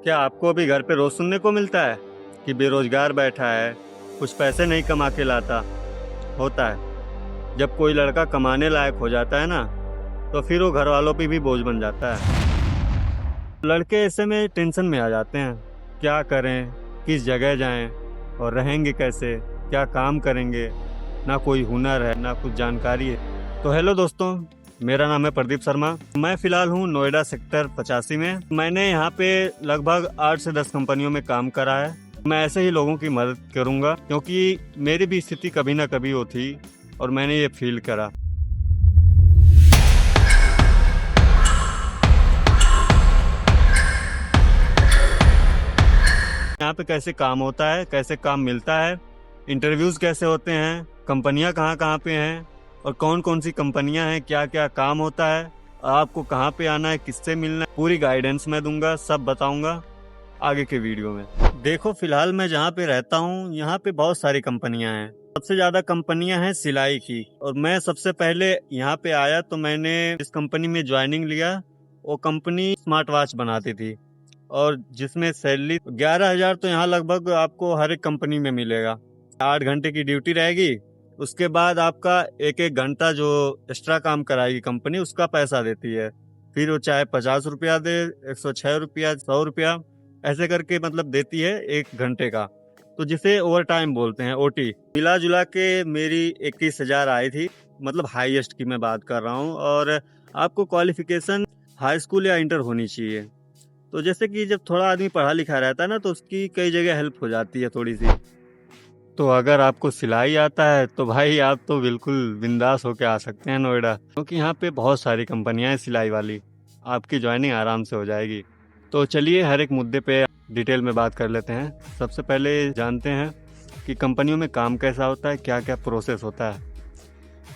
क्या आपको भी घर पे रोज सुनने को मिलता है कि बेरोजगार बैठा है, कुछ पैसे नहीं कमा के लाता? होता है। जब कोई लड़का कमाने लायक हो जाता है ना, तो फिर वो घर वालों पे भी बोझ बन जाता है। लड़के ऐसे में टेंशन में आ जाते हैं, क्या करें, किस जगह जाएं और रहेंगे कैसे, क्या काम करेंगे। ना कोई हुनर है, ना कुछ जानकारी है। तो हेलो दोस्तों, मेरा नाम है प्रदीप शर्मा। मैं फिलहाल हूँ नोएडा सेक्टर 85 में। मैंने यहाँ पे लगभग 8 से 10 कंपनियों में काम करा है। मैं ऐसे ही लोगों की मदद करूँगा क्योंकि मेरी भी स्थिति कभी ना कभी वो थी और मैंने ये फील करा। यहाँ पे कैसे काम होता है, कैसे काम मिलता है, इंटरव्यूज़ कैसे होते हैं, कंपनियाँ कहाँ कहाँ पे हैं और कौन कौन सी कंपनियाँ हैं, क्या क्या काम होता है, आपको कहाँ पे आना है, किससे मिलना है, पूरी गाइडेंस मैं दूंगा, सब बताऊंगा आगे के वीडियो में। देखो, फिलहाल मैं जहाँ पे रहता हूँ यहाँ पे बहुत सारी कंपनियाँ हैं। सबसे ज़्यादा कंपनियाँ हैं सिलाई की, और मैं सबसे पहले यहाँ पे आया तो मैंने इस कंपनी में ज्वाइनिंग लिया। वो कंपनी स्मार्ट वॉच बनाती थी और जिसमें सैलरी 11,000 तो यहाँ लगभग आपको हर एक कंपनी में मिलेगा। 8 घंटे की ड्यूटी रहेगी, उसके बाद आपका एक एक घंटा जो एक्स्ट्रा काम कराएगी कंपनी उसका पैसा देती है। फिर वो चाहे 50 रुपया दे, 106 रुपया, 100 रुपया, ऐसे करके मतलब देती है एक घंटे का, तो जिसे ओवर टाइम बोलते हैं, ओटी। मिला जुला के मेरी 21,000 आई थी, मतलब हाईएस्ट की मैं बात कर रहा हूँ। और आपको क्वालिफिकेशन हाई स्कूल या इंटर होनी चाहिए। तो जैसे कि जब थोड़ा आदमी पढ़ा लिखा रहता है ना, तो उसकी कई जगह हेल्प हो जाती है थोड़ी सी। तो अगर आपको सिलाई आता है तो भाई आप तो बिल्कुल बिंदास होके आ सकते हैं नोएडा, क्योंकि यहाँ पे बहुत सारी कंपनियां हैं सिलाई वाली। आपकी ज्वाइनिंग आराम से हो जाएगी। तो चलिए हर एक मुद्दे पे डिटेल में बात कर लेते हैं। सबसे पहले जानते हैं कि कंपनियों में काम कैसा होता है, क्या क्या प्रोसेस होता है।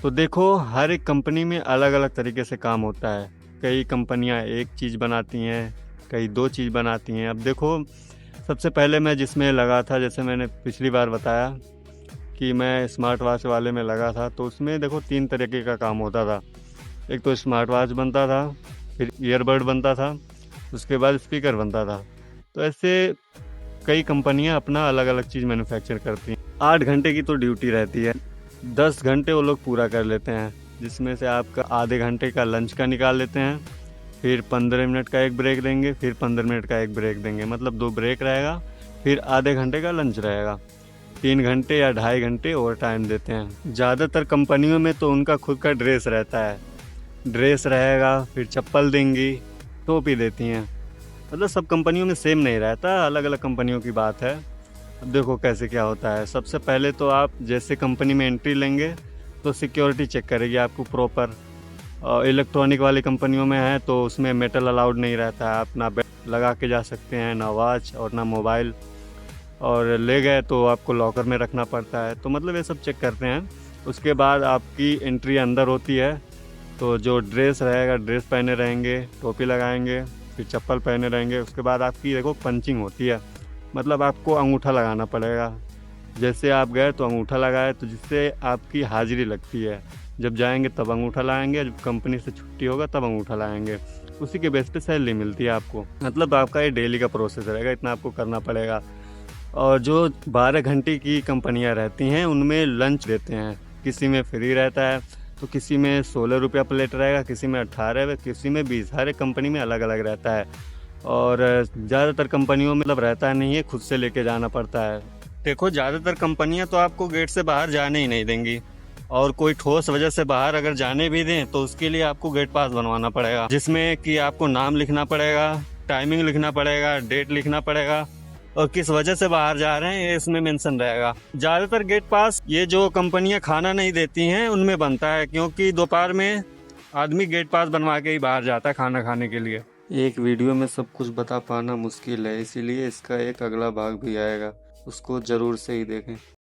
तो देखो, हर एक कंपनी में अलग अलग तरीके से काम होता है। कई कंपनियां एक चीज़ बनाती हैं, कई दो चीज़ बनाती हैं। अब देखो, सबसे पहले मैं जिसमें लगा था, जैसे मैंने पिछली बार बताया कि मैं स्मार्ट वॉच वाले में लगा था, तो उसमें देखो 3 तरीके का काम होता था। एक तो स्मार्ट वॉच बनता था, फिर ईयरबड बनता था, उसके बाद स्पीकर बनता था। तो ऐसे कई कंपनियां अपना अलग अलग चीज़ मैन्युफैक्चर करती हैं। 8 घंटे की तो ड्यूटी रहती है, 10 घंटे वो लोग पूरा कर लेते हैं, जिसमें से आपका आधे घंटे का लंच का निकाल लेते हैं। फिर 15 मिनट का एक ब्रेक देंगे, फिर 15 मिनट का एक ब्रेक देंगे, मतलब 2 ब्रेक रहेगा, फिर आधे घंटे का लंच रहेगा। 3 घंटे या 2.5 घंटे ओवर टाइम देते हैं। ज़्यादातर कंपनियों में तो उनका खुद का ड्रेस रहता है, ड्रेस रहेगा, फिर चप्पल देंगी, टोपी देती हैं। मतलब सब कंपनियों में सेम नहीं रहता, अलग अलग कंपनियों की बात है। अब देखो कैसे क्या होता है। सबसे पहले तो आप जैसे कंपनी में एंट्री लेंगे तो सिक्योरिटी चेक करेगी आपको प्रॉपर। इलेक्ट्रॉनिक वाली कंपनियों में है तो उसमें मेटल अलाउड नहीं रहता है, आप ना बेल्ट लगा के जा सकते हैं, ना वॉच और ना मोबाइल, और ले गए तो आपको लॉकर में रखना पड़ता है। तो मतलब ये सब चेक करते हैं। उसके बाद आपकी एंट्री अंदर होती है, तो जो ड्रेस रहेगा, ड्रेस पहने रहेंगे, टोपी लगाएंगे, फिर चप्पल पहने रहेंगे। उसके बाद आपकी देखो पंचिंग होती है, मतलब आपको अंगूठा लगाना पड़ेगा। जैसे आप गए तो अंगूठा लगाए, तो जिससे आपकी हाजिरी लगती है। जब जाएंगे तब अंगूठा लगाएंगे, जब कंपनी से छुट्टी होगा तब अंगूठा लगाएंगे। उसी के बेस पे सैलरी मिलती है आपको। मतलब आपका ये डेली का प्रोसेस रहेगा, इतना आपको करना पड़ेगा। और जो 12 घंटे की कंपनियां रहती हैं उनमें लंच देते हैं, किसी में फ्री रहता है, तो किसी में 16 रुपया प्लेट रहेगा, किसी में 18, किसी में 20। हर एक कंपनी में अलग अलग रहता है। और ज़्यादातर कंपनियों में मतलब रहता नहीं है, खुद से लेके जाना पड़ता है। देखो, ज़्यादातर कंपनियां तो आपको गेट से बाहर जाने ही नहीं देंगी, और कोई ठोस वजह से बाहर अगर जाने भी दें तो उसके लिए आपको गेट पास बनवाना पड़ेगा, जिसमें कि आपको नाम लिखना पड़ेगा, टाइमिंग लिखना पड़ेगा, डेट लिखना पड़ेगा, और किस वजह से बाहर जा रहे हैं ये इसमें मेंशन रहेगा। ज़्यादातर गेट पास ये जो कंपनियां खाना नहीं देती हैं उनमें बनता है, क्योंकि दोपहर में आदमी गेट पास बनवा के ही बाहर जाता है खाना खाने के लिए। एक वीडियो में सब कुछ बता पाना मुश्किल है, इसीलिए इसका एक अगला भाग भी आएगा, उसको जरूर से ही देखें।